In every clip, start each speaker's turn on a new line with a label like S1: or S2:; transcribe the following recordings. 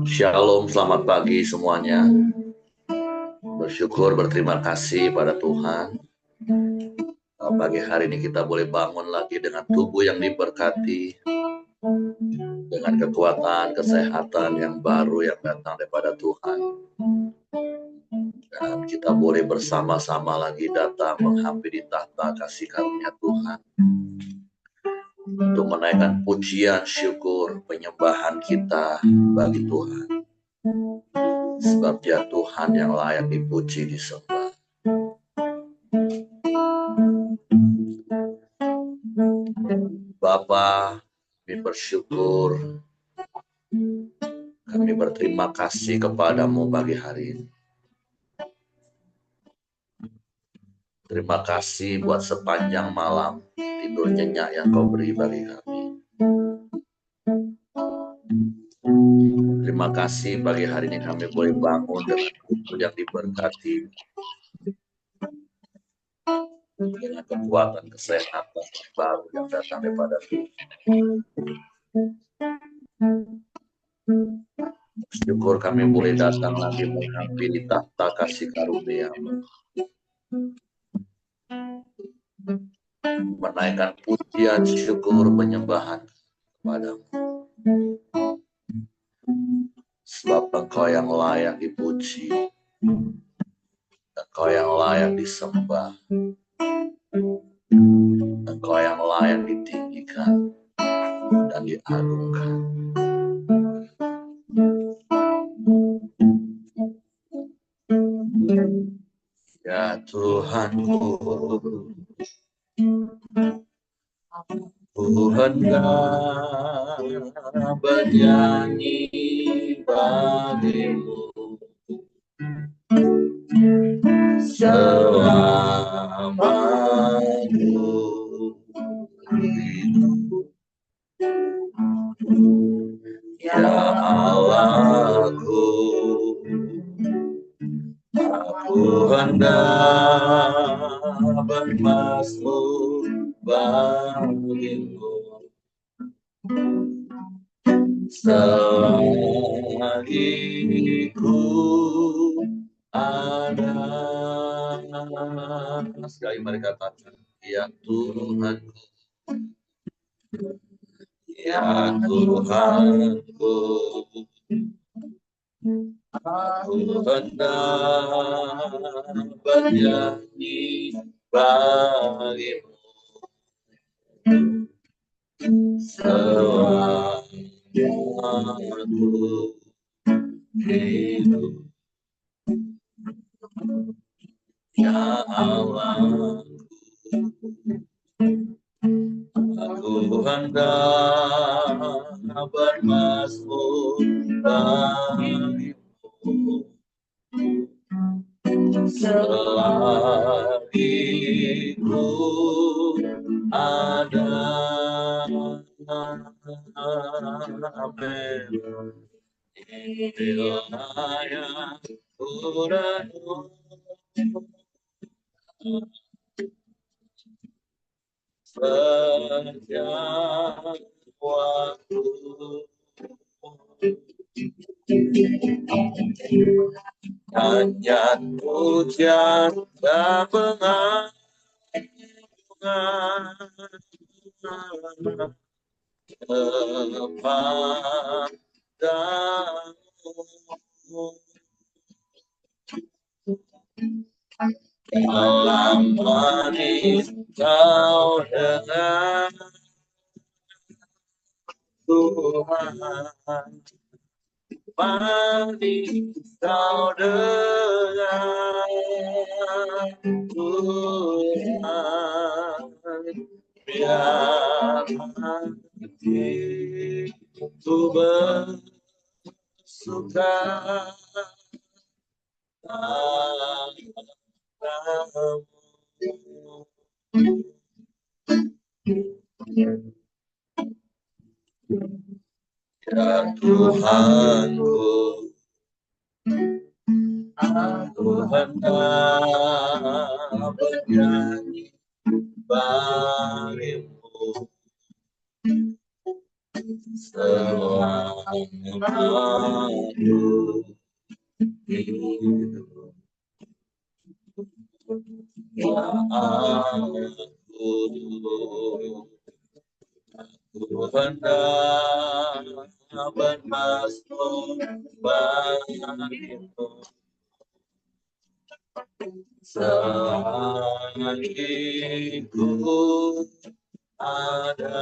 S1: Shalom, selamat pagi semuanya. Bersyukur, berterima kasih pada Tuhan. Pagi hari ini kita boleh bangun lagi dengan tubuh yang diberkati, dengan kekuatan, kesehatan yang baru yang datang daripada Tuhan. Dan kita boleh bersama-sama lagi datang menghampiri tahta kasih karunia Tuhan. Untuk menaikkan pujian, syukur, penyembahan kita bagi Tuhan. Sebab Dia Tuhan yang layak dipuji, disembah. Bapa, kami bersyukur, kami berterima kasih kepadamu pagi hari ini. Terima kasih buat sepanjang malam tidur nyenyak yang kau beri bagi kami. Terima kasih pagi hari ini kami boleh bangun dengan tubuh yang diberkati, dengan kekuatan kesehatan yang baru yang datang daripada Tuhan. Syukur kami boleh datang lagi menghampiri tahta kasih karunia-Mu, menaikkan pujian, syukur, penyembahan kepadamu. Sebab Engkau yang layak dipuji, Engkau yang layak disembah, Engkau yang layak ditinggikan dan diagungkan. Ya Tuhanku, ku hendak bernyanyi bagimu selama hidup. Ya Allahku, aku hendak bermazmur bagimu selagi ku ada. Sekali mari katakan, ya Tuhanku, ya Tuhanku, aku hendak bernyanyi bagimu selama aku hidup. Ya Allah, aku hendak bermazmur bagimu selagi ku ada. Amin. Wilayah Uranu sepanjang waktu, hanya hujan dan pengagungan kepadamu. Dalam manis kau dengan Tuhan, manis kau dengan Tuhan, biar hatiku bersuka padamu. Ya Tuhanku, aku hendak bernyanyi bagimu selama bermasmur bagimu selagi ada.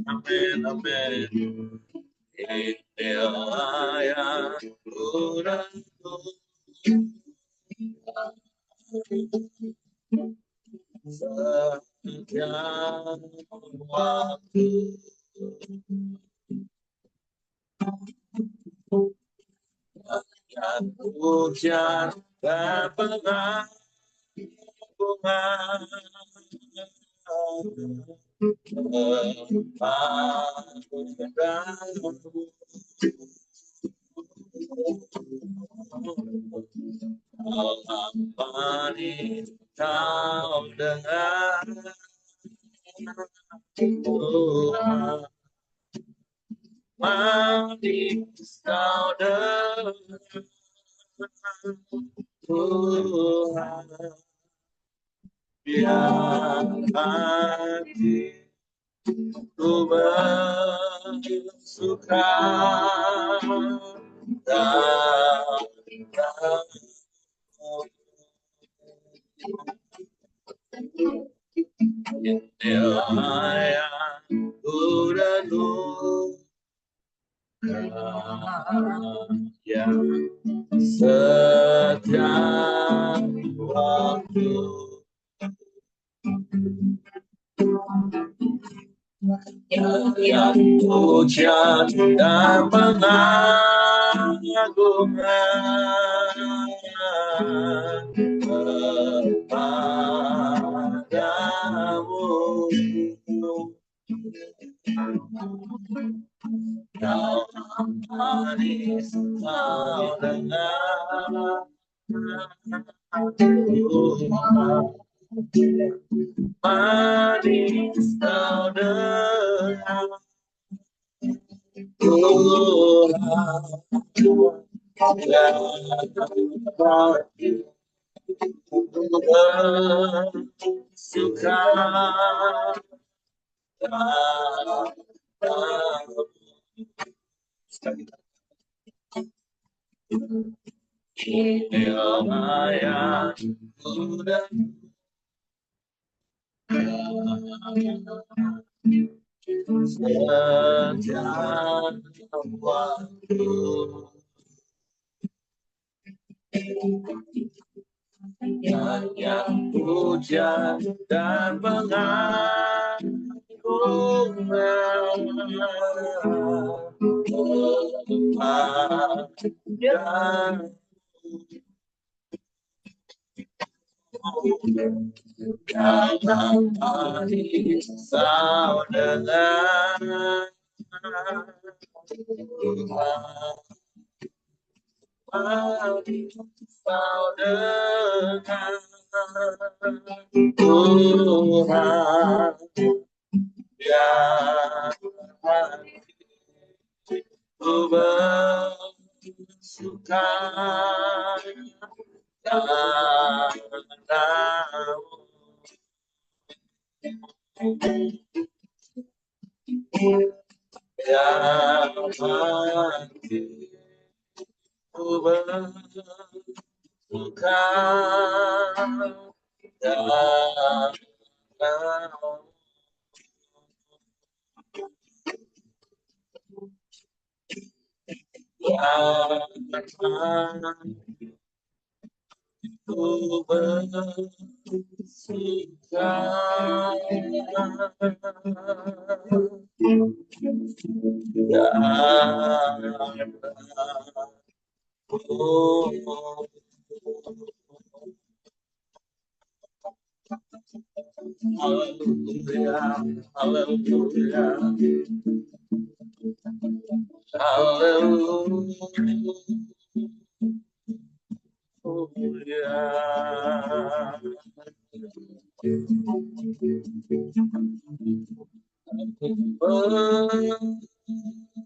S1: Amin, amin. Inilah yang kurangu setiap waktu. Yang hujan dan pengampungan kepadamu. Ampani kau dengar Tuhan, manis kau dengar Tuhan, biar hatiku bersuka dan inilah yang kurenungkan yang setiap waktu. Yang hujan dan pengagungan kepadamu. Kau manis, kau dengar Tuhan, manis kau dengar Tuhan, bersuka inilah yang setiap waktu. Yang hujan dan pengampungan kepadamu. Jangan manis kau dengar Tuhan, manis kau dengar Tuhan, biar hatiku bersuka padamu. Yang hatiku bersuka padamu. Yang hatiku bersuka Hallelujah, hallelujah, hallelujah.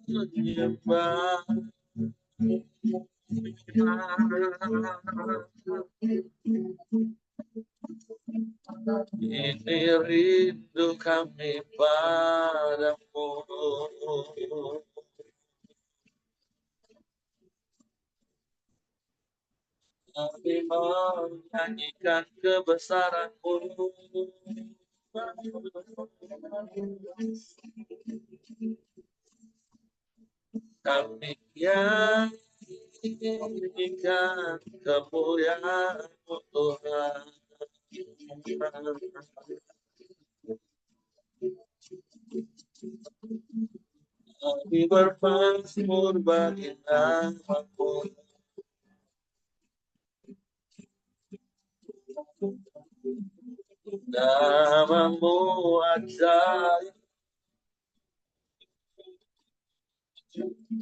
S1: menyembah. Ini rindu kami padamu. Kami menyanyikan kebesaran-Mu. Kami menyanyikan kemuliaan-Mu, Tuhan. Kami bermazmur bagi nama-Mu. Nama-Mu ajaib,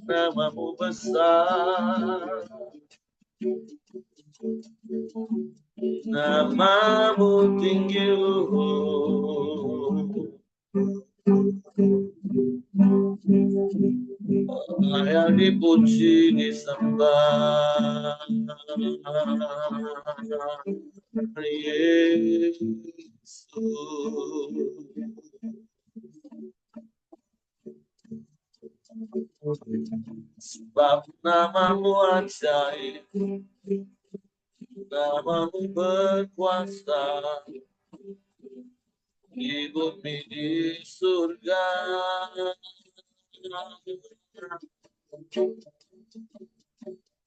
S1: nama-Mu besar, nama-Mu tinggi luhur. Yang dipuji, disembah Yesus. Sebab nama-Mu ajaib, nama-Mu berkuasa di bumi di surga.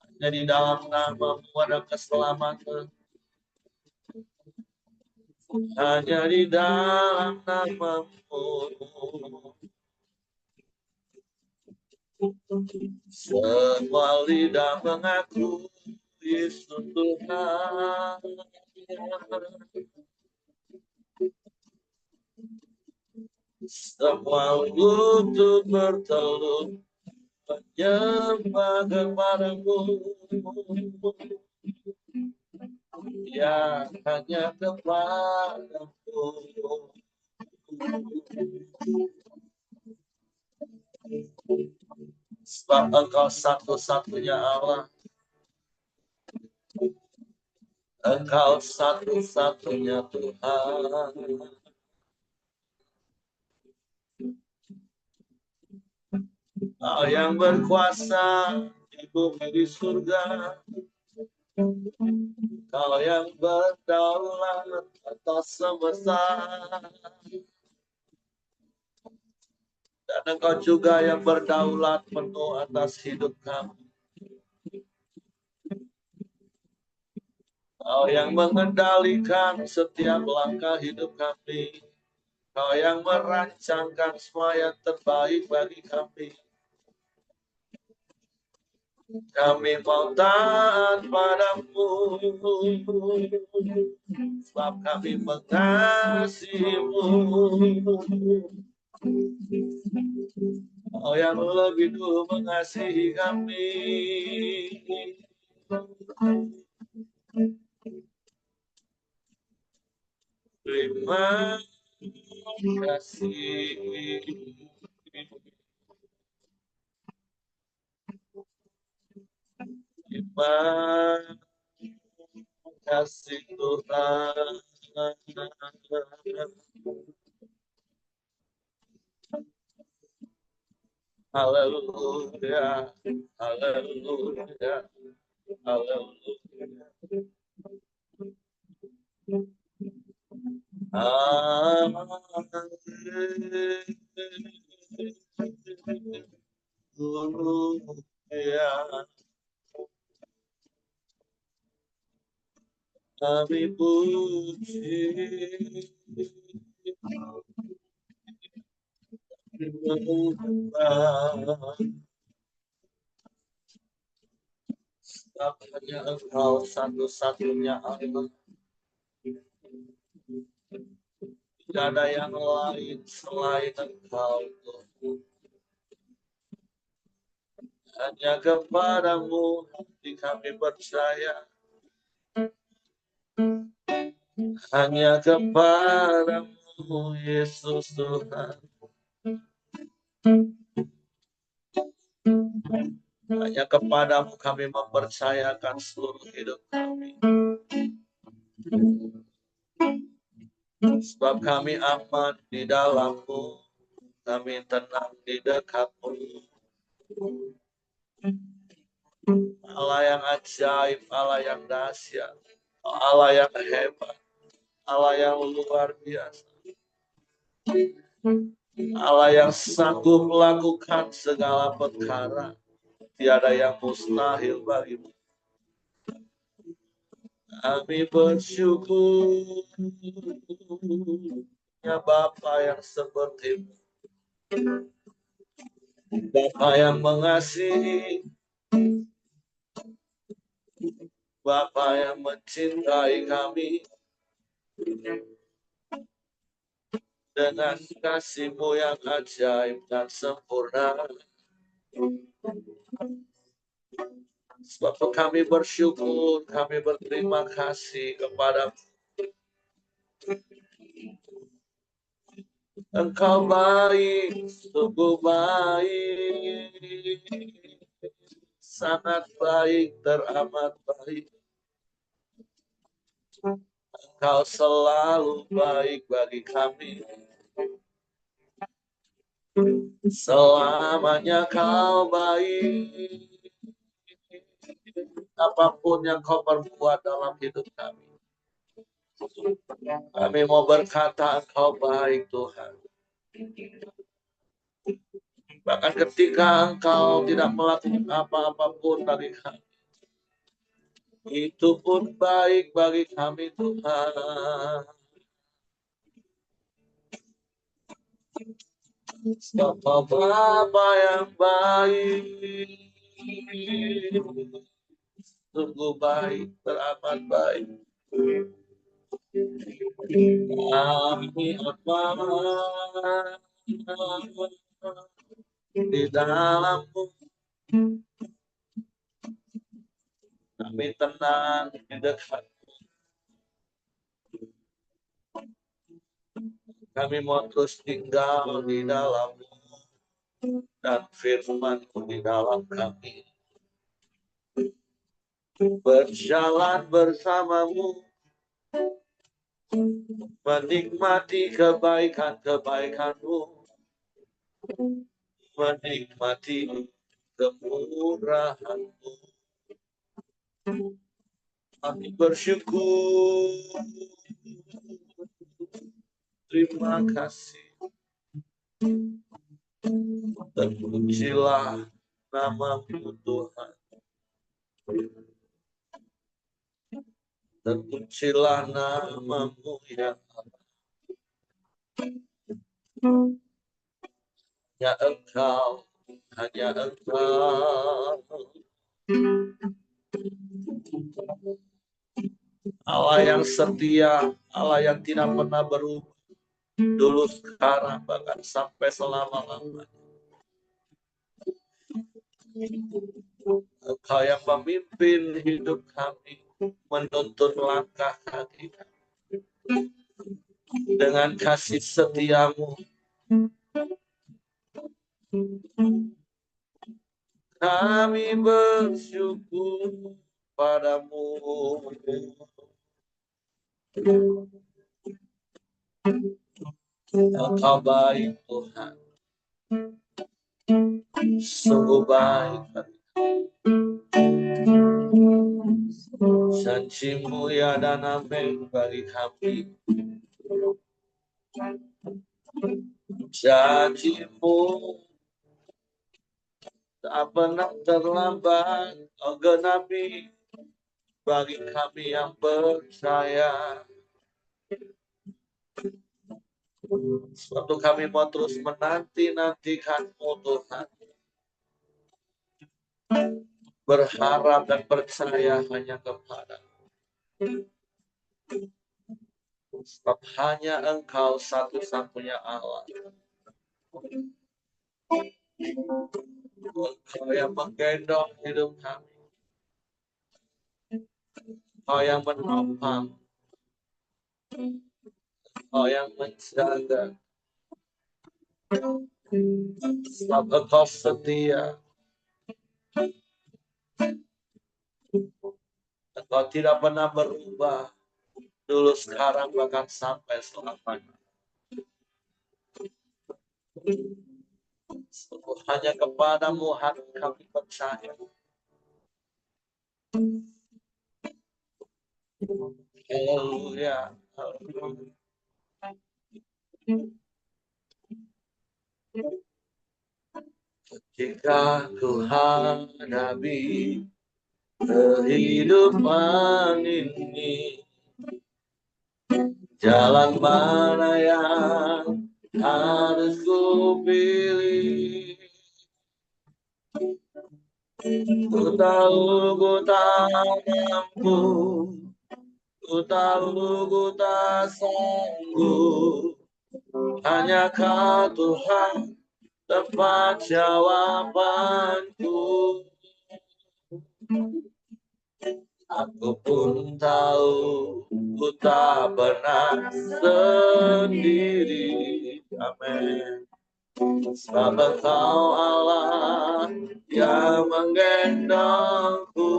S1: Hanya di dalam nama-Mu ada keselamatan. Hanya di dalam nama-Mu semua lidah mengaku Yesus Tuhan. Semua lutut bertelur menyembah kepada-Mu. Ya, hanya kepada-Mu. Sebab Engkau satu-satunya Allah. Engkau satu-satunya Tuhan. Kau yang berkuasa di bumi di surga. Kau yang berdaulat atas semesta. Dan Engkau juga yang berdaulat penuh atas hidup kami. Kau yang mengendalikan setiap langkah hidup kami. Kau yang merancangkan semua yang terbaik bagi kami. Kami mau taat padamu, sebab kami mengasihi-Mu. Kau yang lebih dulu mengasihi kami. Terima kasih. Terima kasih Tuhan. Haleluya, haleluya, haleluya. Haleluya. Kami puji. Sebab hanya Engkau satu-satunya Allah. Tidak ada yang lain selain Engkau. Hanya kepada-Mu hati kami percaya. Hanya kepada-Mu Yesus Tuhan. Hanya kepadamu kami mempercayakan seluruh hidup kami. Sebab kami aman di dalammu, kami tenang di dekatmu. Allah yang ajaib, Allah yang dahsyat, Allah yang hebat, Allah yang luar biasa, Allah yang sanggup melakukan segala perkara. Tiada yang mustahil bagimu. Kami bersyukur ya Bapa yang sepertimu, Bapa yang mengasihi, Bapa yang mencintai kami dengan kasih-Mu yang ajaib dan sempurna. Sebab kami bersyukur, kami berterima kasih kepada Engkau baik, sungguh baik, sangat baik, teramat baik. Engkau selalu baik bagi kami. Selamanya kau baik. Apapun yang kau perbuat dalam hidup kami, kami mau berkata Engkau baik Tuhan. Bahkan ketika Engkau tidak melakukan apa-apapun bagi kami, itu pun baik bagi kami Tuhan. Sebab Bapa yang baik, sungguh baik, teramat baik. Kami aman di dalammu, kami tenang di dekat. Kami mau terus tinggal di dalammu dan firman-Mu di dalam kami. Berjalan bersamamu, menikmati kebaikan-kebaikan-Mu, menikmati kemurahan-Mu. Kami bersyukur, terima kasih. Terpujilah nama-Mu Tuhan. Terpujilah nama-Mu ya Allah. Hanya Engkau, hanya Engkau. Allah yang setia, Allah yang tidak pernah berubah. Dulu, sekarang, bahkan sampai selama-lamanya. Engkau yang memimpin hidup kami, menuntun langkah kaki dengan kasih setiamu. Kami bersyukur padamu. Engkau baik Tuhan, sungguh baik. Janji-Mu ya dan amin bagi kami. Janji-Mu tak pernah terlambat, Kau genapi bagi kami yang percaya. Suatu kami mau terus menanti-nantikan-Mu Tuhan. Berharap dan percaya hanya kepada-Mu. Sebab hanya Engkau satu-satunya Allah. Engkau yang menggendong hidup kami. Engkau yang menopang. Engkau yang menjaga. Sebab Engkau setia. Engkau tidak pernah berubah. Dulu, sekarang, bahkan sampai selamanya. Hanya kepadamu hati kami percaya. Haleluya. Ketika ku hadapi kehidupan ini, jalan mana yang harus ku pilih? Ku tahu ku tak mampu, ku tahu ku tak sanggup. Hanya Kau Tuhan tempat jawabanku. Aku pun tahu ku tak pernah sendiri. Amin. Sebab Engkau Allah yang menggendongku.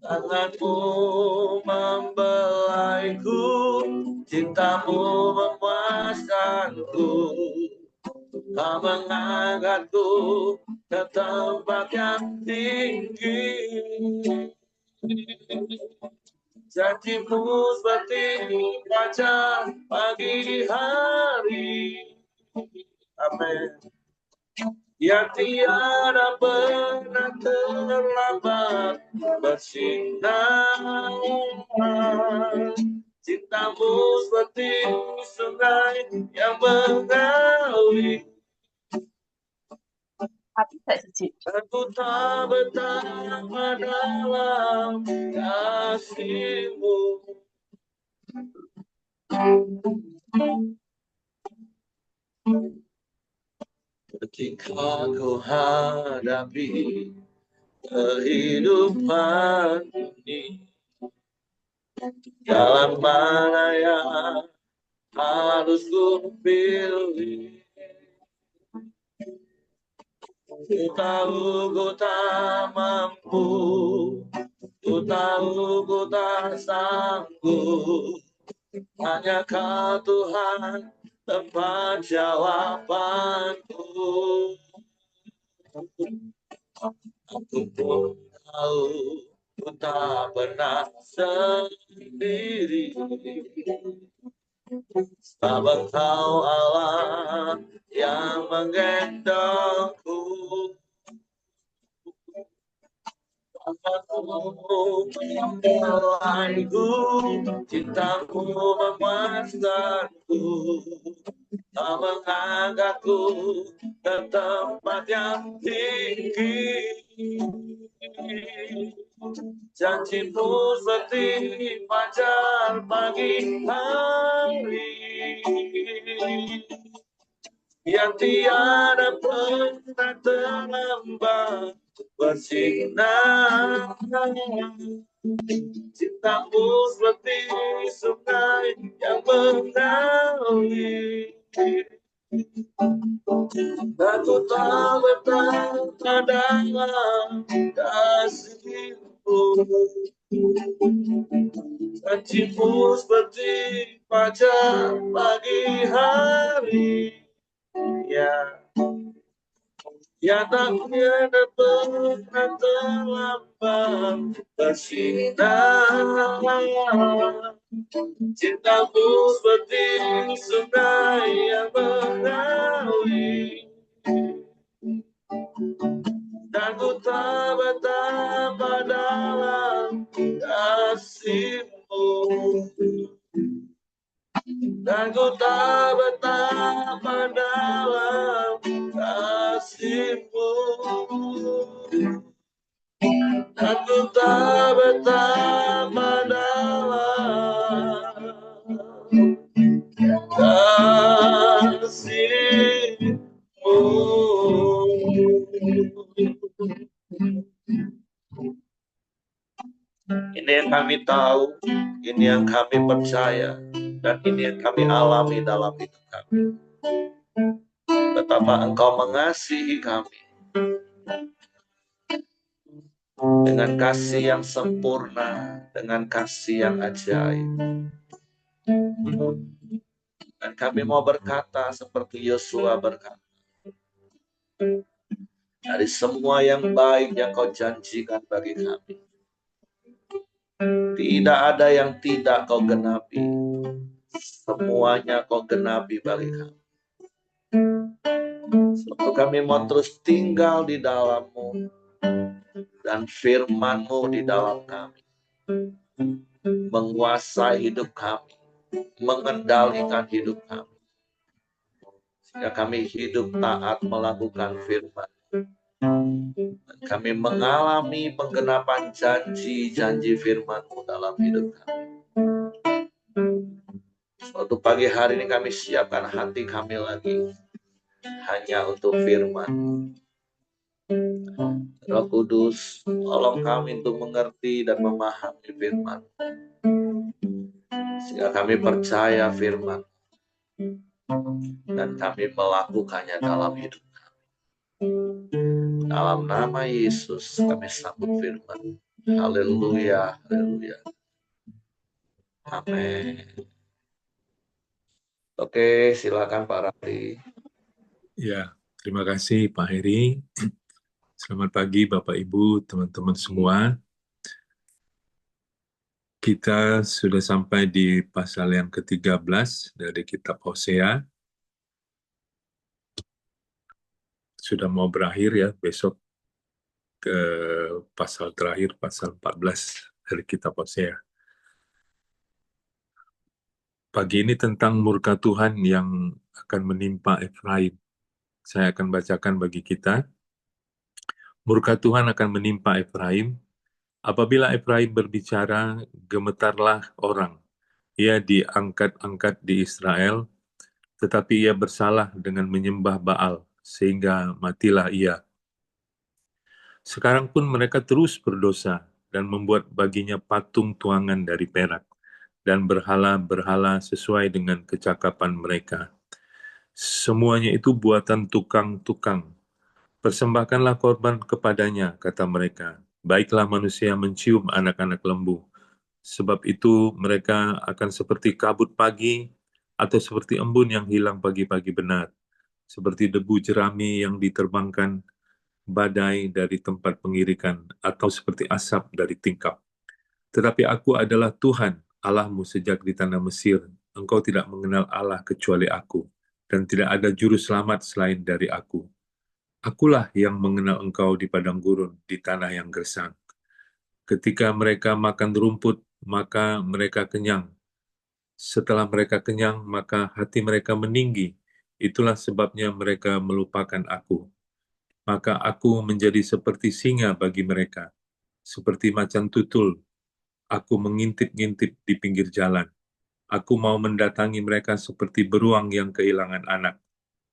S1: Tanganmu membelaiku, cintamu memuaskanku. Kau mengangkatku ke tempat yang tinggi. Janjimu seperti fajar pagi hari. Amin. Yang tiada pernah terlambat bersinar. Cintamu seperti sungai yang mengalir. Aku tak betapa dalam kasih-Mu. Ketika ku hadapi kehidupan ini, jalan mana yang harus ku pilih? Ku tahu ku tak mampu, ku tahu ku tak sanggup. Hanya Kau Tuhan tempat jawabanku. Aku pun tahu ku tak pernah sendiri. Sebab Engkau Allah yang menggendongku. Tanganmu membelaiku, cintamu memuaskanku. Kau mengangkatku ke tempat yang tinggi. Janjimu seperti fajar pagi hari. Yang tiada pernah terlambat bersinar. Cintamu seperti sungai yang mengalir. Aku tak betapa dalam kasih-Mu. Janjimu seperti fajar pagi hari. Ya, yang tak tiada pernah terlambat bersinar. Cintamu seperti sungai yang mengalir. Dan ku tak betapa dalam kasih-Mu. Dan ku tak betapa dalam kasih-Mu. Dan ku tak betapa dalam kasih-Mu. Ini yang kami tahu, ini yang kami percaya. Dan ini yang kami alami dalam hidup kami. Betapa Engkau mengasihi kami dengan kasih yang sempurna, dengan kasih yang ajaib. Dan kami mau berkata seperti Yosua berkata, dari semua yang baik yang Kau janjikan bagi kami, tidak ada yang tidak Kau genapi. Semuanya Kau genapi bagi kami. Sebab kami mau terus tinggal di dalam-Mu dan firman-Mu di dalam kami, menguasai hidup kami, mengendalikan hidup kami, sehingga kami hidup taat melakukan firman. Dan kami mengalami penggenapan janji-janji firman-Mu dalam hidup kami. Suatu pagi hari ini kami siapkan hati kami lagi hanya untuk firman. Roh Kudus, tolong kami untuk mengerti dan memahami firman, sehingga kami percaya firman dan kami melakukannya dalam hidup. Dalam nama Yesus kami sambut firman. Haleluya, haleluya. Amin. Oke, silakan Pak Rafli.
S2: Ya, terima kasih Pak Heri. Selamat pagi Bapak Ibu, teman-teman semua. Kita sudah sampai di pasal yang ke-13 dari kitab Hosea. Sudah mau berakhir ya, besok ke pasal terakhir, pasal 14 dari kitab Hosea. Pagi ini tentang murka Tuhan yang akan menimpa Efraim. Saya akan bacakan bagi kita. Murka Tuhan akan menimpa Efraim. Apabila Efraim berbicara, gemetarlah orang. Ia diangkat-angkat di Israel, tetapi ia bersalah dengan menyembah Baal, sehingga matilah ia. Sekarang pun mereka terus berdosa dan membuat baginya patung tuangan dari perak dan berhala-berhala sesuai dengan kecakapan mereka. Semuanya itu buatan tukang-tukang. Persembahkanlah korban kepadanya, kata mereka. Baiklah manusia mencium anak-anak lembu. Sebab itu mereka akan seperti kabut pagi atau seperti embun yang hilang pagi-pagi benar. Seperti debu jerami yang diterbangkan badai dari tempat pengirikan atau seperti asap dari tingkap. Tetapi aku adalah Tuhan, Allahmu sejak di tanah Mesir. Engkau tidak mengenal Allah kecuali aku, dan tidak ada juru selamat selain dari aku. Akulah yang mengenal engkau di padang gurun, di tanah yang gersang. Ketika mereka makan rumput, maka mereka kenyang. Setelah mereka kenyang, maka hati mereka meninggi. Itulah sebabnya mereka melupakan aku. Maka aku menjadi seperti singa bagi mereka, seperti macan tutul. Aku mengintip-ngintip di pinggir jalan. Aku mau mendatangi mereka seperti beruang yang kehilangan anak.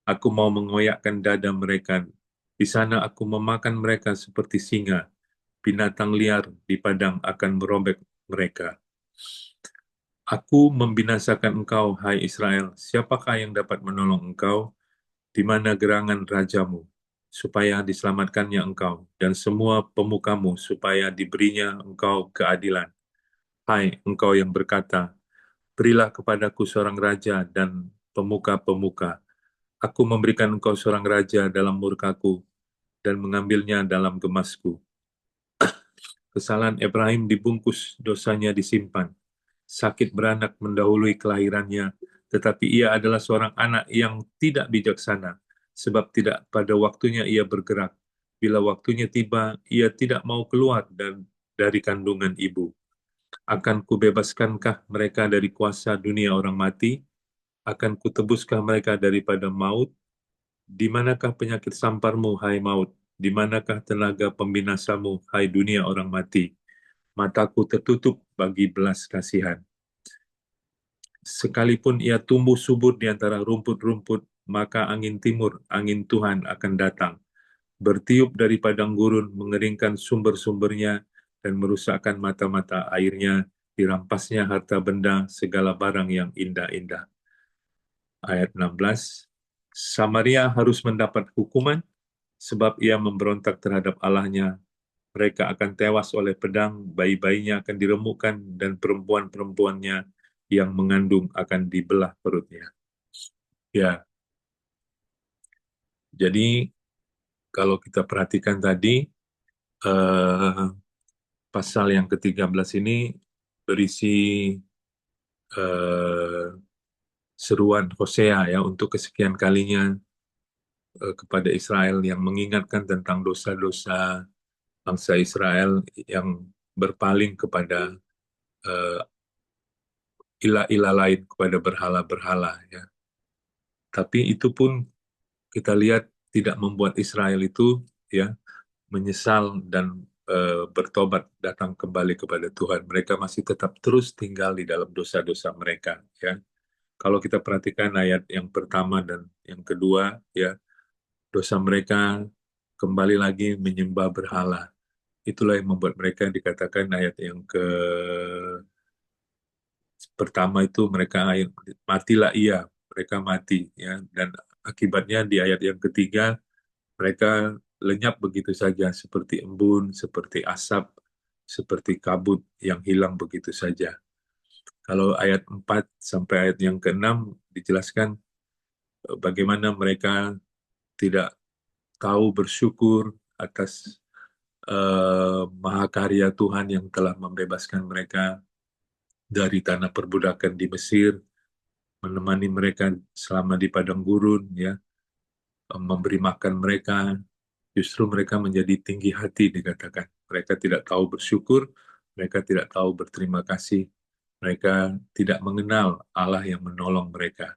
S2: Aku mau mengoyakkan dada mereka. Di sana aku memakan mereka seperti singa. Binatang liar di padang akan merobek mereka. Aku membinasakan engkau, hai Israel. Siapakah yang dapat menolong engkau? Di mana gerangan rajamu? Supaya diselamatkannya engkau, dan semua pemukamu, supaya diberinya engkau keadilan. Hai engkau yang berkata, berilah kepadaku seorang raja dan pemuka-pemuka. Aku memberikan engkau seorang raja dalam murkaku, dan mengambilnya dalam gemasku. Kesalahan Ibrahim dibungkus, dosanya disimpan. Sakit beranak mendahului kelahirannya, tetapi ia adalah seorang anak yang tidak bijaksana, sebab tidak pada waktunya ia bergerak. Bila waktunya tiba, ia tidak mau keluar dari kandungan ibu. Akan kubebaskankah mereka dari kuasa dunia orang mati? Akan kutebuskah mereka daripada maut? Di manakah penyakit samparmu, hai maut? Di manakah tenaga pembinasamu, hai dunia orang mati? Mataku tertutup bagi belas kasihan. Sekalipun ia tumbuh subur di antara rumput-rumput, maka angin timur, angin Tuhan akan datang, bertiup dari padang gurun, mengeringkan sumber-sumbernya, dan merusakkan mata-mata airnya, dirampasnya harta benda, segala barang yang indah-indah. Ayat 16, Samaria harus mendapat hukuman sebab ia memberontak terhadap Allahnya. Mereka akan tewas oleh pedang, bayi-bayinya akan diremukkan, dan perempuan-perempuannya yang mengandung akan dibelah perutnya. Ya, jadi kalau kita perhatikan tadi, eh, pasal yang ke-13 ini berisi eh, seruan Hosea ya untuk kesekian kalinya kepada Israel yang mengingatkan tentang dosa-dosa bangsa Israel yang berpaling kepada eh, ilah-ilah lain, kepada berhala-berhala ya. Tapi itu pun kita lihat tidak membuat Israel itu ya menyesal dan bertobat datang kembali kepada Tuhan. Mereka masih tetap terus tinggal di dalam dosa-dosa mereka ya. Kalau kita perhatikan ayat yang pertama dan yang kedua ya, dosa mereka kembali lagi menyembah berhala. Itulah yang membuat mereka dikatakan ayat yang ke pertama itu mereka matilah ia, mereka mati ya, dan akibatnya di ayat yang ketiga mereka lenyap begitu saja seperti embun, seperti asap, seperti kabut yang hilang begitu saja. Kalau ayat 4 sampai ayat yang ke-6 dijelaskan bagaimana mereka tidak tahu bersyukur atas mahakarya Tuhan yang telah membebaskan mereka dari tanah perbudakan di Mesir, menemani mereka selama di padang gurun, ya, memberi makan mereka. Justru mereka menjadi tinggi hati dikatakan. Mereka tidak tahu bersyukur, mereka tidak tahu berterima kasih, mereka tidak mengenal Allah yang menolong mereka.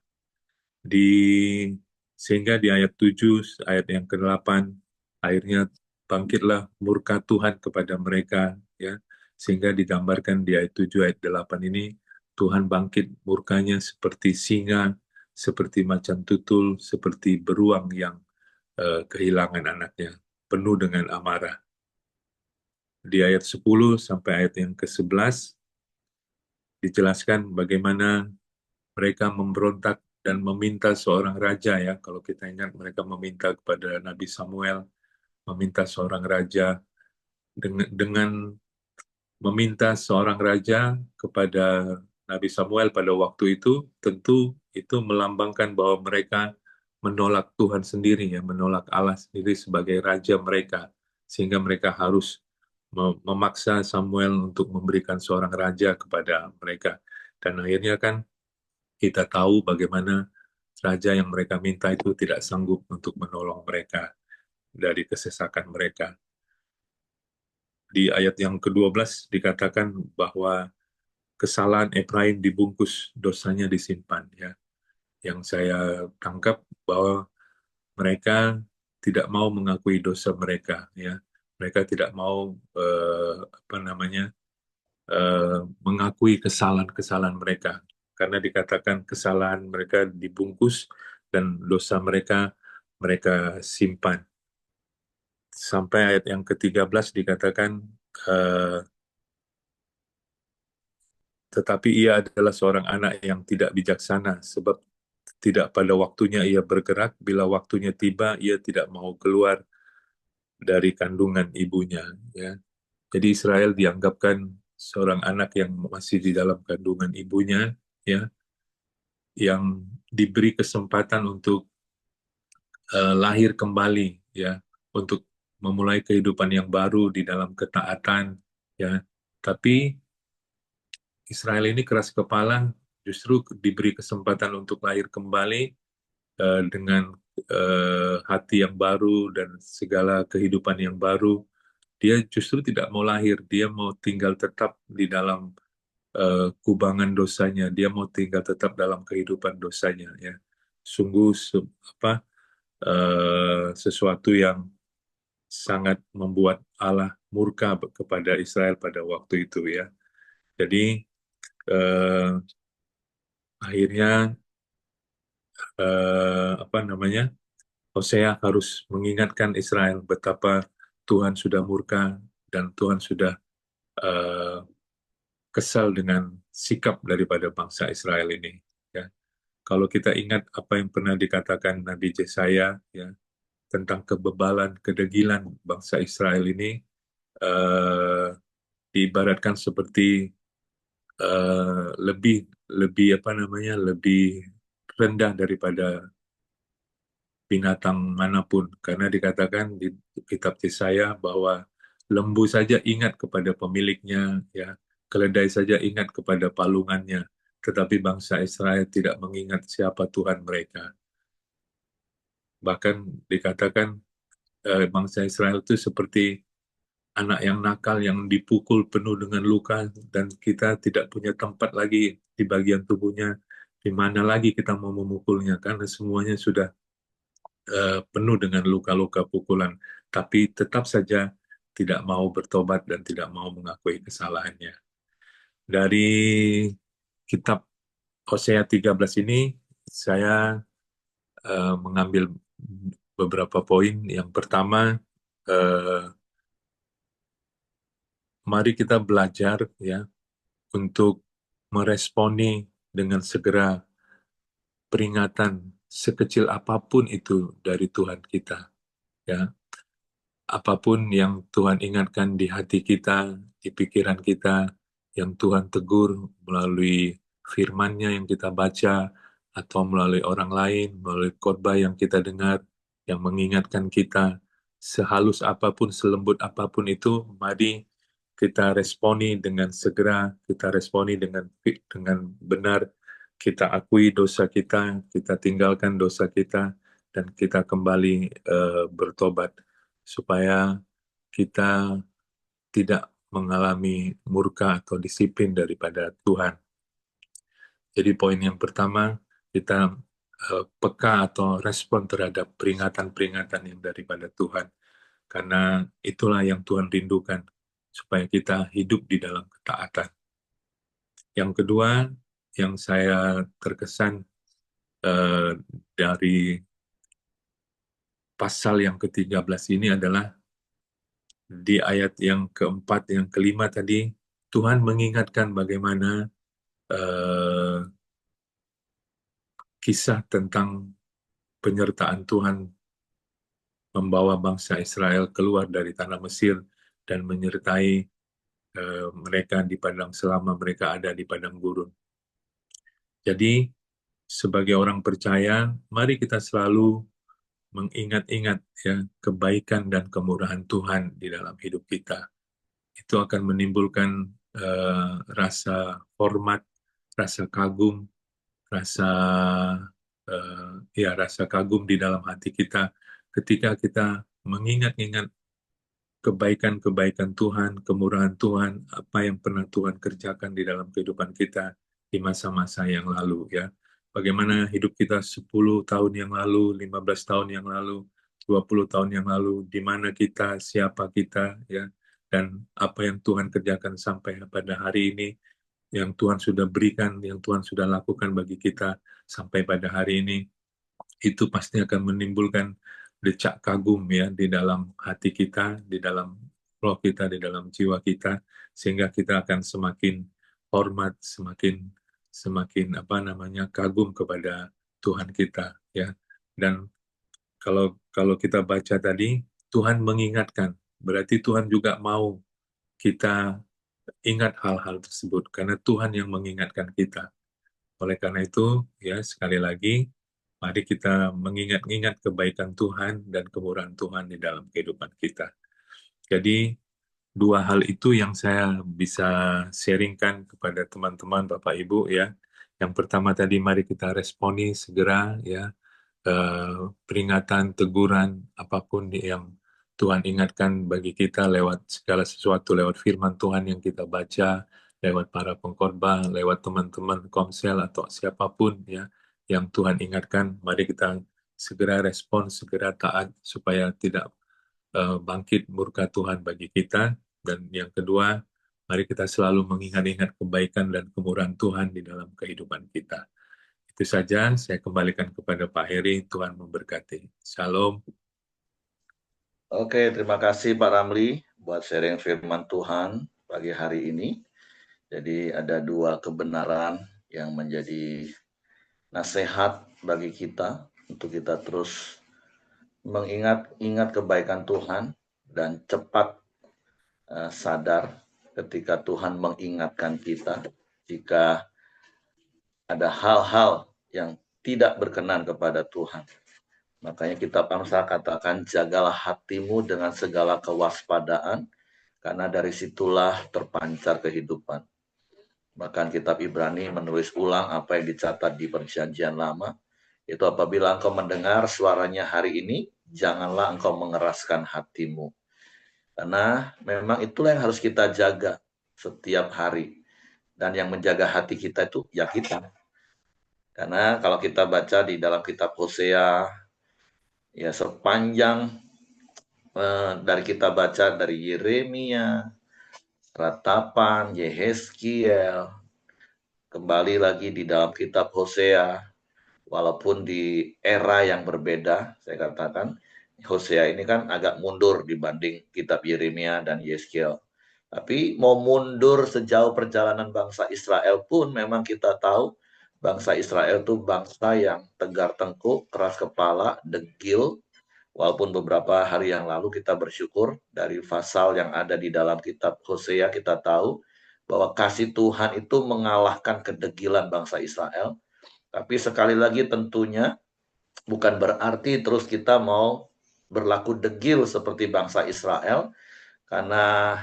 S2: Sehingga di ayat 7, ayat yang ke-8, akhirnya bangkitlah murka Tuhan kepada mereka, ya. Sehingga digambarkan di ayat 7, ayat 8 ini, Tuhan bangkit murkanya seperti singa, seperti macan tutul, seperti beruang yang kehilangan anaknya, penuh dengan amarah. Di ayat 10 sampai ayat yang ke-11, dijelaskan bagaimana mereka memberontak dan meminta seorang raja ya. Kalau kita ingat mereka meminta kepada Nabi Samuel, meminta seorang raja dengan meminta seorang raja kepada Nabi Samuel pada waktu itu, tentu itu melambangkan bahwa mereka menolak Tuhan sendiri ya, menolak Allah sendiri sebagai raja mereka, sehingga mereka harus memaksa Samuel untuk memberikan seorang raja kepada mereka. Dan akhirnya kan kita tahu bagaimana raja yang mereka minta itu tidak sanggup untuk menolong mereka dari kesesakan mereka. Di ayat yang ke-12 dikatakan bahwa kesalahan Efraim dibungkus, dosanya disimpan. Ya. Yang saya tangkap bahwa mereka tidak mau mengakui dosa mereka. Ya. Mereka tidak mau mengakui kesalahan-kesalahan mereka. Karena dikatakan kesalahan mereka dibungkus dan dosa mereka simpan. Sampai ayat yang ke-13 dikatakan, tetapi ia adalah seorang anak yang tidak bijaksana, sebab tidak pada waktunya ia bergerak, bila waktunya tiba ia tidak mau keluar dari kandungan ibunya. Ya. Jadi Israel dianggapkan seorang anak yang masih di dalam kandungan ibunya, ya, yang diberi kesempatan untuk lahir kembali, ya, untuk memulai kehidupan yang baru di dalam ketaatan, ya. Tapi Israel ini keras kepala, justru diberi kesempatan untuk lahir kembali dengan hati yang baru dan segala kehidupan yang baru. Dia justru tidak mau lahir, dia mau tinggal tetap di dalam kubangan dosanya, dia mau tinggal tetap dalam kehidupan dosanya. Ya, sungguh sesuatu yang sangat membuat Allah murka kepada Israel pada waktu itu ya. Jadi akhirnya Hosea harus mengingatkan Israel betapa Tuhan sudah murka dan Tuhan sudah kesal dengan sikap daripada bangsa Israel ini. Ya, kalau kita ingat apa yang pernah dikatakan Nabi Yesaya, ya, tentang kebebalan, kedegilan bangsa Israel ini, eh, diibaratkan seperti lebih lebih apa namanya lebih rendah daripada binatang manapun, karena dikatakan di kitab Yesaya bahwa lembu saja ingat kepada pemiliknya, ya, keledai saja ingat kepada palungannya, tetapi bangsa Israel tidak mengingat siapa Tuhan mereka. Bahkan dikatakan bangsa Israel itu seperti anak yang nakal yang dipukul penuh dengan luka, dan kita tidak punya tempat lagi di bagian tubuhnya di mana lagi kita mau memukulnya karena semuanya sudah penuh dengan luka-luka pukulan, tapi tetap saja tidak mau bertobat dan tidak mau mengakui kesalahannya. Dari kitab Hosea 13 ini, saya mengambil beberapa poin. Yang pertama, eh, mari kita belajar, ya, untuk meresponi dengan segera peringatan sekecil apapun itu dari Tuhan kita, ya. Apapun yang Tuhan ingatkan di hati kita, di pikiran kita, yang Tuhan tegur melalui firman-Nya yang kita baca, atau melalui orang lain, melalui khotbah yang kita dengar, yang mengingatkan kita, sehalus apapun, selembut apapun itu, mari kita responi dengan segera, kita responi dengan benar, kita akui dosa kita tinggalkan dosa kita, dan kita kembali bertobat supaya kita tidak mengalami murka atau disiplin daripada Tuhan. Jadi poin yang pertama, kita peka atau respon terhadap peringatan-peringatan yang daripada Tuhan. Karena itulah yang Tuhan rindukan, supaya kita hidup di dalam ketaatan. Yang kedua, yang saya terkesan dari pasal yang ke-13 ini adalah di ayat yang keempat, yang kelima tadi, Tuhan mengingatkan bagaimana eh, kisah tentang penyertaan Tuhan membawa bangsa Israel keluar dari tanah Mesir dan menyertai mereka di padang selama mereka ada di padang gurun. Jadi, sebagai orang percaya, mari kita selalu mengingat-ingat, ya, kebaikan dan kemurahan Tuhan di dalam hidup kita. Itu akan menimbulkan rasa hormat, rasa kagum, rasa rasa kagum di dalam hati kita ketika kita mengingat-ingat kebaikan-kebaikan Tuhan, kemurahan Tuhan, apa yang pernah Tuhan kerjakan di dalam kehidupan kita di masa-masa yang lalu, ya. Bagaimana hidup kita 10 tahun yang lalu, 15 tahun yang lalu, 20 tahun yang lalu, di mana kita, siapa kita, ya, dan apa yang Tuhan kerjakan sampai pada hari ini, yang Tuhan sudah berikan, yang Tuhan sudah lakukan bagi kita sampai pada hari ini, itu pasti akan menimbulkan decak kagum, ya, di dalam hati kita, di dalam roh kita, di dalam jiwa kita, sehingga kita akan semakin hormat, semakin semakin apa namanya kagum kepada Tuhan kita, ya. Dan kalau kalau kita baca tadi, Tuhan mengingatkan, berarti Tuhan juga mau kita ingat hal-hal tersebut karena Tuhan yang mengingatkan kita. Oleh karena itu, ya, sekali lagi, mari kita mengingat-ingat kebaikan Tuhan dan kemurahan Tuhan di dalam kehidupan kita. Jadi, dua hal itu yang saya bisa sharingkan kepada teman-teman, Bapak Ibu, ya. Yang pertama tadi, mari kita responi segera, ya, peringatan, teguran, apapun yang Tuhan ingatkan bagi kita lewat segala sesuatu, lewat firman Tuhan yang kita baca, lewat para pengkhotbah, lewat teman-teman komsel atau siapapun, ya, yang Tuhan ingatkan, mari kita segera respon, segera taat supaya tidak bangkit murka Tuhan bagi kita. Dan yang kedua, mari kita selalu mengingat-ingat kebaikan dan kemurahan Tuhan di dalam kehidupan kita. Itu saja, saya kembalikan kepada Pak Heri. Tuhan memberkati. Shalom.
S1: Oke, terima kasih Pak Ramli buat sharing firman Tuhan pagi hari ini. Jadi ada dua kebenaran yang menjadi nasihat bagi kita untuk kita terus mengingat kebaikan Tuhan dan cepat sadar ketika Tuhan mengingatkan kita jika ada hal-hal yang tidak berkenan kepada Tuhan. Makanya kitab Amsal katakan, jagalah hatimu dengan segala kewaspadaan, karena dari situlah terpancar kehidupan. Bahkan kitab Ibrani menulis ulang apa yang dicatat di Perjanjian Lama, itu apabila engkau mendengar suaranya hari ini, janganlah engkau mengeraskan hatimu. Karena memang itulah yang harus kita jaga setiap hari. Dan yang menjaga hati kita itu ya kita. Karena kalau kita baca di dalam kitab Hosea, ya sepanjang dari kita baca dari Yeremia, Ratapan, Yehezkiel, kembali lagi di dalam kitab Hosea, walaupun di era yang berbeda, saya katakan, Hosea ini kan agak mundur dibanding kitab Yeremia dan Yehezkiel. Tapi mau mundur sejauh perjalanan bangsa Israel pun memang kita tahu bangsa Israel itu bangsa yang tegar tengkuk, keras kepala, degil. Walaupun beberapa hari yang lalu kita bersyukur dari pasal yang ada di dalam kitab Hosea kita tahu bahwa kasih Tuhan itu mengalahkan kedegilan bangsa Israel. Tapi sekali lagi tentunya bukan berarti terus kita mau berlaku degil seperti bangsa Israel, karena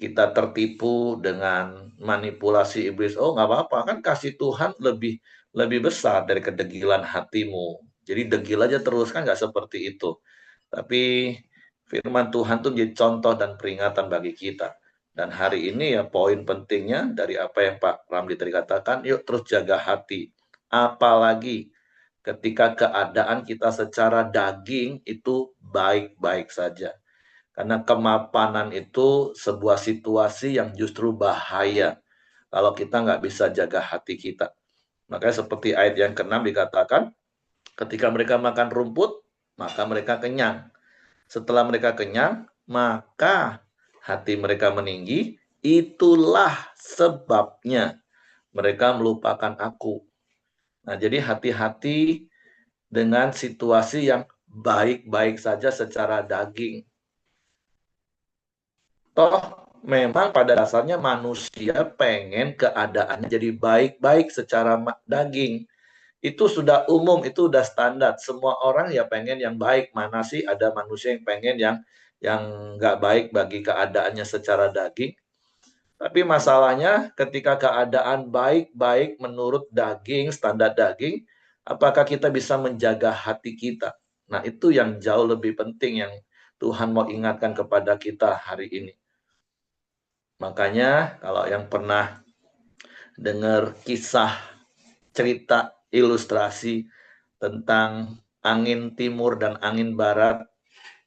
S1: kita tertipu dengan manipulasi iblis. Oh nggak apa-apa, kan kasih Tuhan lebih besar dari kedegilan hatimu. Jadi degil aja terus, kan nggak seperti itu. Tapi firman Tuhan itu menjadi contoh dan peringatan bagi kita. Dan hari ini ya poin pentingnya dari apa yang Pak Ramli tadi katakan, yuk terus jaga hati. Apalagi ketika keadaan kita secara daging itu baik-baik saja. Karena kemapanan itu sebuah situasi yang justru bahaya kalau kita nggak bisa jaga hati kita. Makanya seperti ayat yang ke-6 dikatakan, ketika mereka makan rumput, maka mereka kenyang. Setelah mereka kenyang, maka hati mereka meninggi, itulah sebabnya mereka melupakan aku. Nah, jadi hati-hati dengan situasi yang baik-baik saja secara daging. Toh memang pada dasarnya manusia pengen keadaannya jadi baik-baik secara daging. Itu sudah umum, itu sudah standar. Semua orang ya pengen yang baik. Mana sih ada manusia yang pengen yang nggak baik bagi keadaannya secara daging. Tapi masalahnya ketika keadaan baik-baik menurut daging, standar daging, apakah kita bisa menjaga hati kita? Nah itu yang jauh lebih penting yang Tuhan mau ingatkan kepada kita hari ini. Makanya kalau yang pernah dengar kisah, cerita, ilustrasi tentang angin timur dan angin barat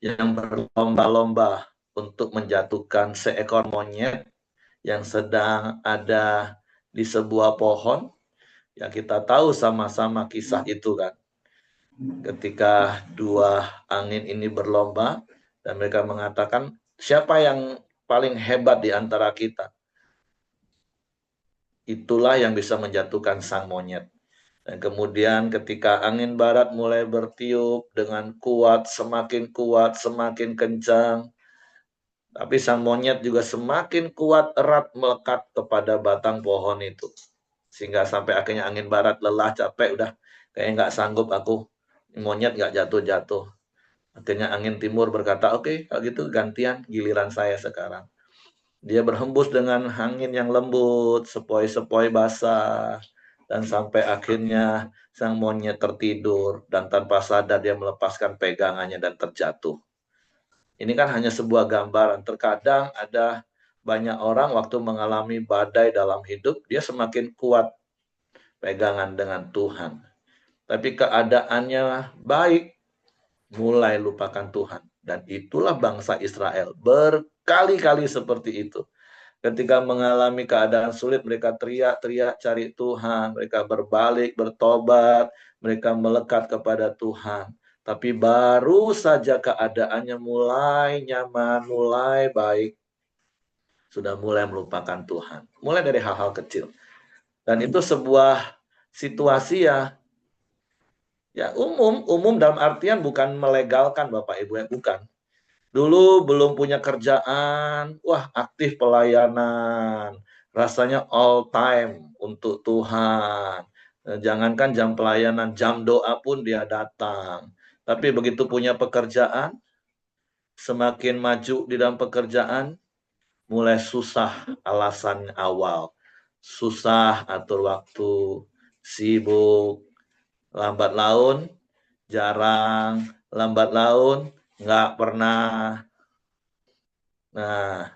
S1: yang berlomba-lomba untuk menjatuhkan seekor monyet yang sedang ada di sebuah pohon, ya kita tahu sama-sama kisah itu kan. Ketika dua angin ini berlomba dan mereka mengatakan, siapa yang paling hebat di antara kita? Itulah yang bisa menjatuhkan sang monyet. Dan kemudian ketika angin barat mulai bertiup dengan kuat, semakin kencang, tapi sang monyet juga semakin kuat erat melekat kepada batang pohon itu. Sehingga sampai akhirnya angin barat lelah, capek, udah kayak nggak sanggup aku, monyet nggak jatuh-jatuh. Akhirnya angin timur berkata, oke, kalau gitu gantian, giliran saya sekarang. Dia berhembus dengan angin yang lembut, sepoi-sepoi basah, dan sampai akhirnya sang monyet tertidur, dan tanpa sadar dia melepaskan pegangannya dan terjatuh. Ini kan hanya sebuah gambaran. Terkadang ada banyak orang waktu mengalami badai dalam hidup, dia semakin kuat pegangan dengan Tuhan. Tapi keadaannya baik, mulai lupakan Tuhan. Dan itulah bangsa Israel. Berkali-kali seperti itu. Ketika mengalami keadaan sulit, mereka teriak-teriak cari Tuhan. Mereka berbalik, bertobat. Mereka melekat kepada Tuhan. Tapi baru saja keadaannya mulai nyaman, mulai baik. sudah mulai melupakan Tuhan. Mulai dari hal-hal kecil. Dan itu sebuah situasi ya umum dalam artian bukan melegalkan Bapak Ibu, ya bukan. Dulu belum punya kerjaan, wah aktif pelayanan, rasanya all time untuk Tuhan. Jangankan jam pelayanan, jam doa pun dia datang. Tapi begitu punya pekerjaan, semakin maju di dalam pekerjaan, mulai susah alasan awal. Susah atur waktu, sibuk, lambat laun, jarang, lambat laun, nggak pernah. Nah,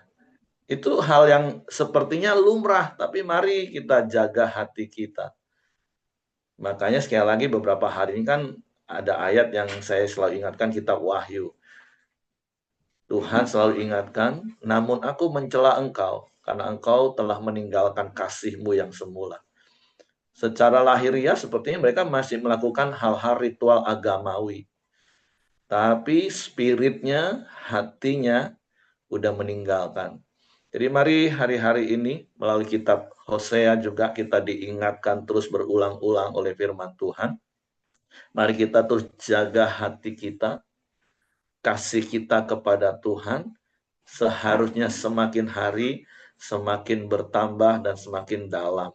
S1: itu hal yang sepertinya lumrah, tapi mari kita jaga hati kita. Makanya sekali lagi beberapa hari ini kan ada ayat yang saya selalu ingatkan, kitab Wahyu. Tuhan selalu ingatkan, namun aku mencela engkau, karena engkau telah meninggalkan kasihmu yang semula. Secara lahiriah sepertinya mereka masih melakukan hal-hal ritual agamawi. Tapi spiritnya, hatinya udah meninggalkan. Jadi mari hari-hari ini melalui kitab Hosea juga kita diingatkan terus berulang-ulang oleh firman Tuhan. Mari kita terus jaga hati kita, kasih kita kepada Tuhan, seharusnya semakin hari semakin bertambah dan semakin dalam.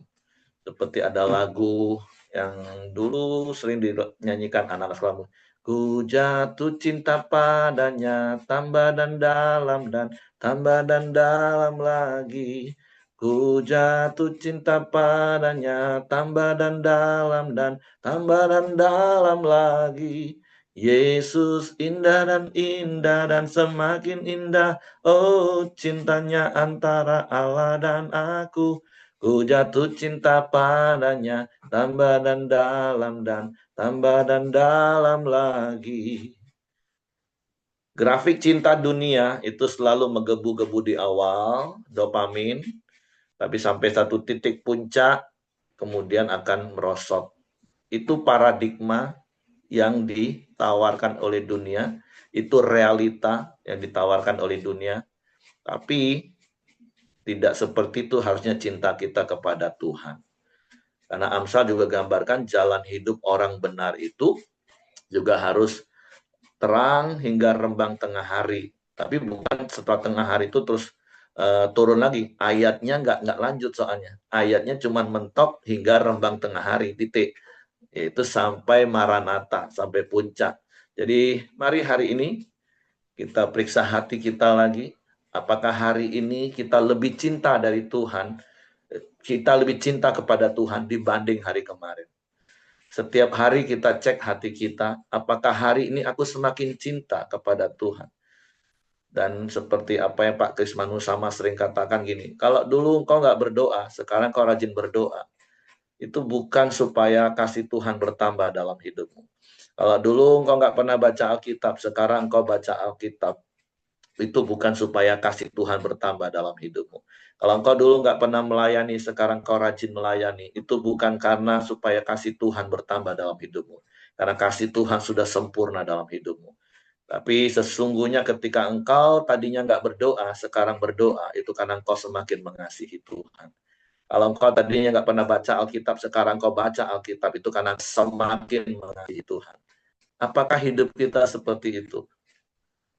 S1: Seperti ada lagu yang dulu sering dinyanyikan anak-anak sekolah. Ku jatuh cinta padanya, tambah dan dalam dan tambah dan dalam lagi. Ku jatuh cinta padanya, tambah dan dalam dan tambah dan dalam lagi. Yesus indah dan semakin indah. Oh, cintanya antara Allah dan aku. Ku jatuh cinta padanya, tambah dan dalam dan tambah dan dalam lagi. Grafik cinta dunia itu selalu menggebu-gebu di awal, dopamin, tapi sampai satu titik puncak, kemudian akan merosot. Itu paradigma yang ditawarkan oleh dunia, itu realita yang ditawarkan oleh dunia, tapi tidak seperti itu harusnya cinta kita kepada Tuhan. Karena Amsal juga gambarkan jalan hidup orang benar itu juga harus terang hingga rembang tengah hari. Tapi bukan setelah tengah hari itu terus turun lagi. Ayatnya nggak lanjut soalnya. Ayatnya cuma mentok hingga rembang tengah hari, titik. Yaitu sampai Maranatha, sampai puncak. Jadi mari hari ini kita periksa hati kita lagi. Apakah hari ini kita lebih cinta dari Tuhan? Kita lebih cinta kepada Tuhan dibanding hari kemarin. Setiap hari kita cek hati kita, apakah hari ini aku semakin cinta kepada Tuhan. Dan seperti apa yang Pak Krismanu sama sering katakan gini, kalau dulu engkau nggak berdoa, sekarang kau rajin berdoa. Itu bukan supaya kasih Tuhan bertambah dalam hidupmu. Kalau dulu engkau nggak pernah baca Alkitab, sekarang engkau baca Alkitab. Itu bukan supaya kasih Tuhan bertambah dalam hidupmu. Kalau engkau dulu nggak pernah melayani, sekarang kau rajin melayani. Itu bukan karena supaya kasih Tuhan bertambah dalam hidupmu. Karena kasih Tuhan sudah sempurna dalam hidupmu. Tapi sesungguhnya ketika engkau tadinya nggak berdoa, sekarang berdoa, itu karena engkau semakin mengasihi Tuhan. Kalau engkau tadinya nggak pernah baca Alkitab, sekarang engkau baca Alkitab, itu karena semakin mengasihi Tuhan. Apakah hidup kita seperti itu?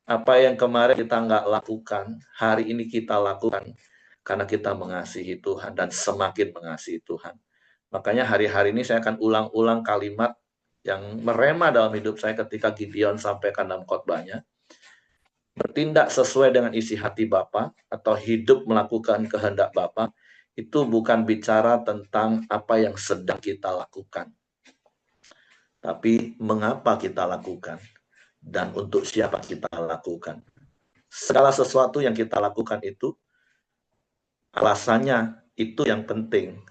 S1: Apa yang kemarin kita nggak lakukan, hari ini kita lakukan karena kita mengasihi Tuhan dan semakin mengasihi Tuhan. Makanya hari-hari ini saya akan ulang-ulang kalimat yang merema dalam hidup saya ketika Gideon sampaikan dalam khotbahnya. Bertindak sesuai dengan isi hati Bapa atau hidup melakukan kehendak Bapa itu bukan bicara tentang apa yang sedang kita lakukan. Tapi mengapa kita lakukan dan untuk siapa kita lakukan. Segala sesuatu yang kita lakukan itu alasannya itu yang penting.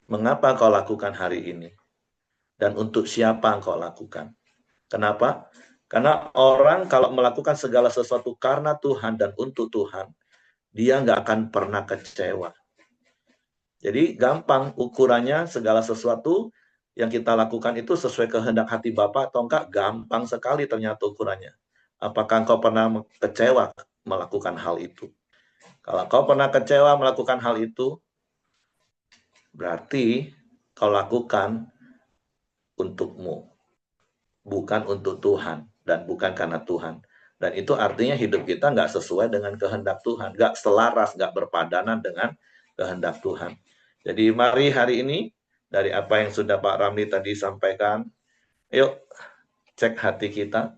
S1: Mengapa kau lakukan hari ini? Dan untuk siapa engkau lakukan? Kenapa? Karena orang kalau melakukan segala sesuatu karena Tuhan dan untuk Tuhan, dia nggak akan pernah kecewa. Jadi gampang ukurannya segala sesuatu yang kita lakukan itu sesuai kehendak hati Bapa atau enggak, gampang sekali ternyata ukurannya. Apakah engkau pernah kecewa melakukan hal itu? Kalau kau pernah kecewa melakukan hal itu, berarti kau lakukan untukmu, bukan untuk Tuhan, dan bukan karena Tuhan. Dan itu artinya hidup kita nggak sesuai dengan kehendak Tuhan, nggak selaras, nggak berpadanan dengan kehendak Tuhan. Jadi mari hari ini, dari apa yang sudah Pak Ramli tadi sampaikan, yuk cek hati kita.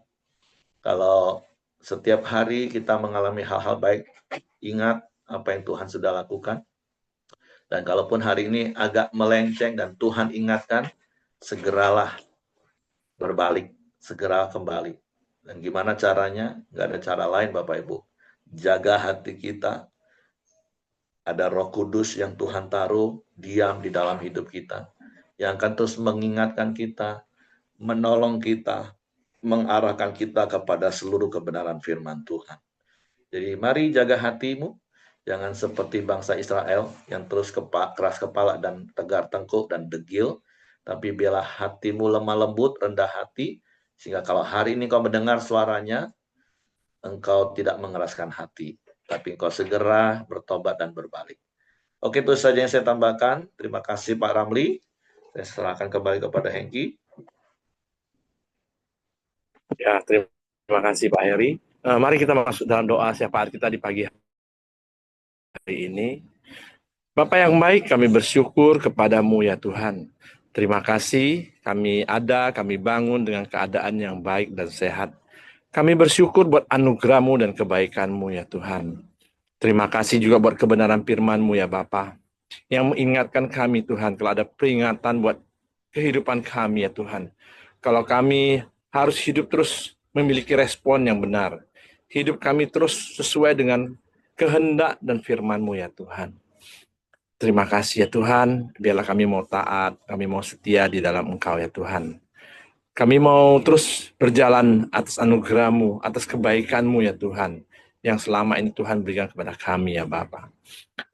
S1: Kalau setiap hari kita mengalami hal-hal baik, ingat apa yang Tuhan sudah lakukan. Dan kalaupun hari ini agak melenceng dan Tuhan ingatkan, segeralah berbalik, segera kembali. Dan gimana caranya? Nggak ada cara lain Bapak Ibu. Jaga hati kita. Ada Roh Kudus yang Tuhan taruh diam di dalam hidup kita. Yang akan terus mengingatkan kita, menolong kita, mengarahkan kita kepada seluruh kebenaran firman Tuhan. Jadi mari jaga hatimu. Jangan seperti bangsa Israel yang terus keras kepala dan tegar tengkuk dan degil. Tapi biarlah hatimu lemah lembut, rendah hati. Sehingga kalau hari ini kau mendengar suaranya, engkau tidak mengeraskan hati. Tapi engkau segera bertobat dan berbalik. Oke, itu saja yang saya tambahkan. Terima kasih Pak Ramli. Saya serahkan kembali kepada Hengki.
S3: Ya, terima kasih Pak Heri. Mari kita masuk dalam doa syafaat kita di pagi hari ini. Bapak yang baik, kami bersyukur kepadamu ya Tuhan. Terima kasih kami bangun dengan keadaan yang baik dan sehat. Kami bersyukur buat anugerah-Mu dan kebaikan-Mu ya Tuhan. Terima kasih juga buat kebenaran firman-Mu ya Bapa, yang mengingatkan kami Tuhan, kalau ada peringatan buat kehidupan kami ya Tuhan. Kalau kami harus hidup terus memiliki respon yang benar. Hidup kami terus sesuai dengan kehendak dan firman-Mu ya Tuhan. Terima kasih ya Tuhan, biarlah kami mau taat, kami mau setia di dalam Engkau ya Tuhan. Kami mau terus berjalan atas anugerah-Mu, atas kebaikan-Mu ya Tuhan, yang selama ini Tuhan berikan kepada kami ya Bapa.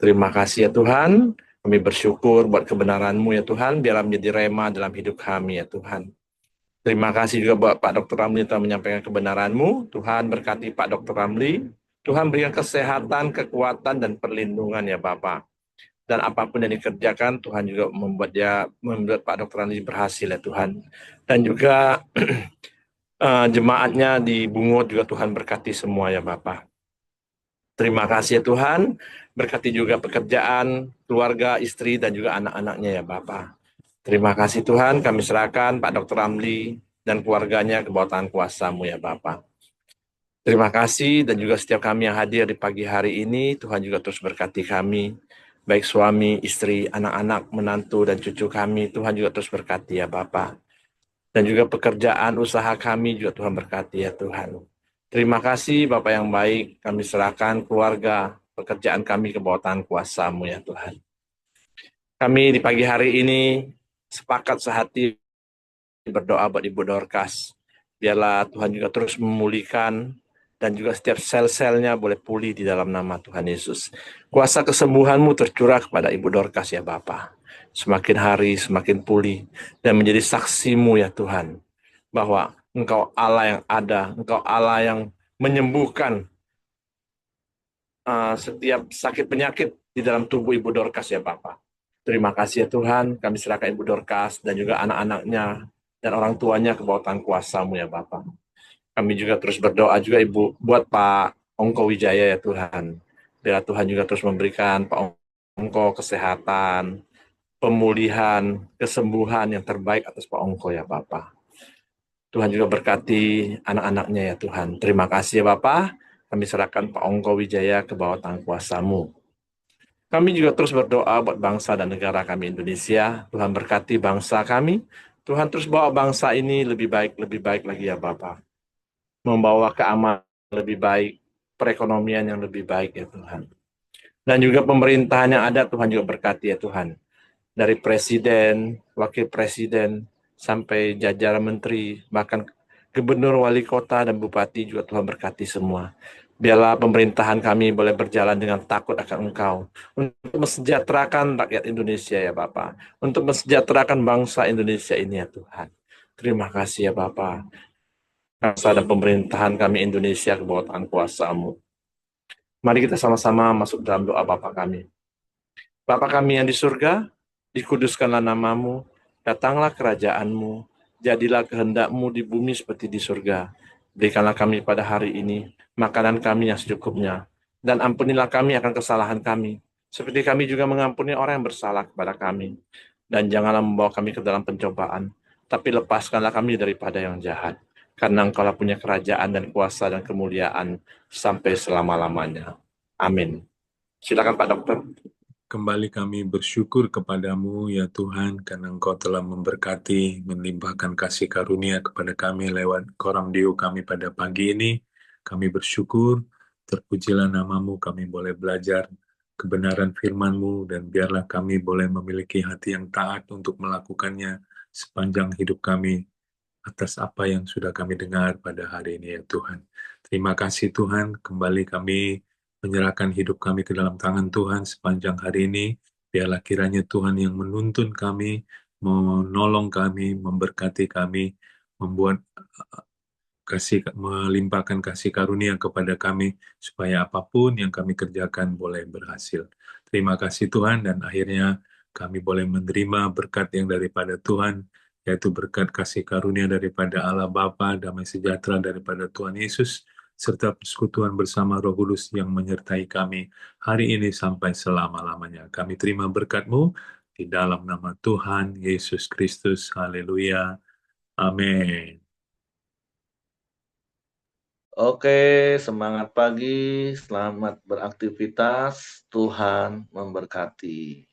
S3: Terima kasih ya Tuhan, kami bersyukur buat kebenaran-Mu ya Tuhan, biarlah menjadi rema dalam hidup kami ya Tuhan. Terima kasih juga buat Pak Dr. Ramli telah menyampaikan kebenaran-Mu. Tuhan berkati Pak Dr. Ramli, Tuhan berikan kesehatan, kekuatan, dan perlindungan ya Bapak. Dan apapun yang dikerjakan, Tuhan juga membuat Pak Dr. Ramli berhasil ya Tuhan. Dan juga jemaatnya di Bungo juga Tuhan berkati semua ya Bapak. Terima kasih ya Tuhan, berkati juga pekerjaan, keluarga, istri, dan juga anak-anaknya ya Bapak. Terima kasih Tuhan, kami serahkan Pak Dr. Ramli dan keluarganya ke bawah tangan kuasa-Mu ya Bapak. Terima kasih, dan juga setiap kami yang hadir di pagi hari ini, Tuhan juga terus berkati kami, baik suami, istri, anak-anak, menantu, dan cucu kami, Tuhan juga terus berkati ya Bapak. Dan juga pekerjaan, usaha kami juga Tuhan berkati ya Tuhan. Terima kasih Bapak yang baik, kami serahkan keluarga, pekerjaan kami ke bawah tangan kuasa-Mu ya Tuhan. Kami di pagi hari ini sepakat sehati berdoa buat Ibu Dorcas. Biarlah Tuhan juga terus memulihkan, dan juga setiap sel-selnya boleh pulih di dalam nama Tuhan Yesus. Kuasa kesembuhan-Mu tercurah kepada Ibu Dorcas ya Bapa. Semakin hari semakin pulih, dan menjadi saksi-Mu ya Tuhan, bahwa Engkau Allah yang ada, Engkau Allah yang menyembuhkan setiap sakit penyakit di dalam tubuh Ibu Dorcas ya Bapa. Terima kasih ya Tuhan, kami serahkan Ibu Dorcas dan juga anak-anaknya dan orang tuanya ke bawah tangan kuasa-Mu ya Bapa. Kami juga terus berdoa juga Ibu buat Pak Ongko Wijaya ya Tuhan. Biar Tuhan juga terus memberikan Pak Ongko kesehatan, pemulihan, kesembuhan yang terbaik atas Pak Ongko ya Bapak. Tuhan juga berkati anak-anaknya ya Tuhan. Terima kasih ya Bapak. Kami serahkan Pak Ongko Wijaya ke bawah tangan kuasa-Mu. Kami juga terus berdoa buat bangsa dan negara kami Indonesia. Tuhan berkati bangsa kami. Tuhan terus bawa bangsa ini lebih baik lagi ya Bapak. Membawa keamanan lebih baik, perekonomian yang lebih baik ya Tuhan. Dan juga pemerintahan yang ada Tuhan juga berkati ya Tuhan. Dari presiden, wakil presiden, sampai jajaran menteri, bahkan gubernur, wali kota, dan bupati juga Tuhan berkati semua. Biarlah pemerintahan kami boleh berjalan dengan takut akan Engkau, untuk mensejahterakan rakyat Indonesia ya Bapak, untuk mensejahterakan bangsa Indonesia ini ya Tuhan. Terima kasih ya Bapak. Bangsa dan pemerintahan kami Indonesia ke bawah tangan kuasa-Mu. Mari kita sama-sama masuk dalam doa Bapa kami. Bapa kami yang di surga, dikuduskanlah namamu, datanglah kerajaanmu, jadilah kehendakmu di bumi seperti di surga. Berikanlah kami pada hari ini makanan kami yang secukupnya, dan ampunilah kami akan kesalahan kami, seperti kami juga mengampuni orang yang bersalah kepada kami. Dan janganlah membawa kami ke dalam pencobaan, tapi lepaskanlah kami daripada yang jahat. Karena Engkaulah punya kerajaan dan kuasa dan kemuliaan sampai selama-lamanya. Amin. Silakan Pak Dokter.
S2: Kembali kami bersyukur kepadamu, ya Tuhan, karena Engkau telah memberkati, melimpahkan kasih karunia kepada kami lewat koram deo kami pada pagi ini. Kami bersyukur, terpujilah namamu, kami boleh belajar kebenaran firman-Mu, dan biarlah kami boleh memiliki hati yang taat untuk melakukannya sepanjang hidup kami atas apa yang sudah kami dengar pada hari ini, ya Tuhan. Terima kasih Tuhan, kembali kami menyerahkan hidup kami ke dalam tangan Tuhan sepanjang hari ini. Biarlah kiranya Tuhan yang menuntun kami, menolong kami, memberkati kami, membuat melimpahkan kasih karunia kepada kami, supaya apapun yang kami kerjakan boleh berhasil. Terima kasih Tuhan, dan akhirnya kami boleh menerima berkat yang daripada Tuhan, yaitu berkat kasih karunia daripada Allah Bapa, damai sejahtera daripada Tuhan Yesus, serta persekutuan bersama Roh Kudus yang menyertai kami hari ini sampai selama-lamanya. Kami terima berkat-Mu di dalam nama Tuhan Yesus Kristus. Haleluya. Amin.
S1: Oke, semangat pagi, selamat beraktivitas, Tuhan memberkati.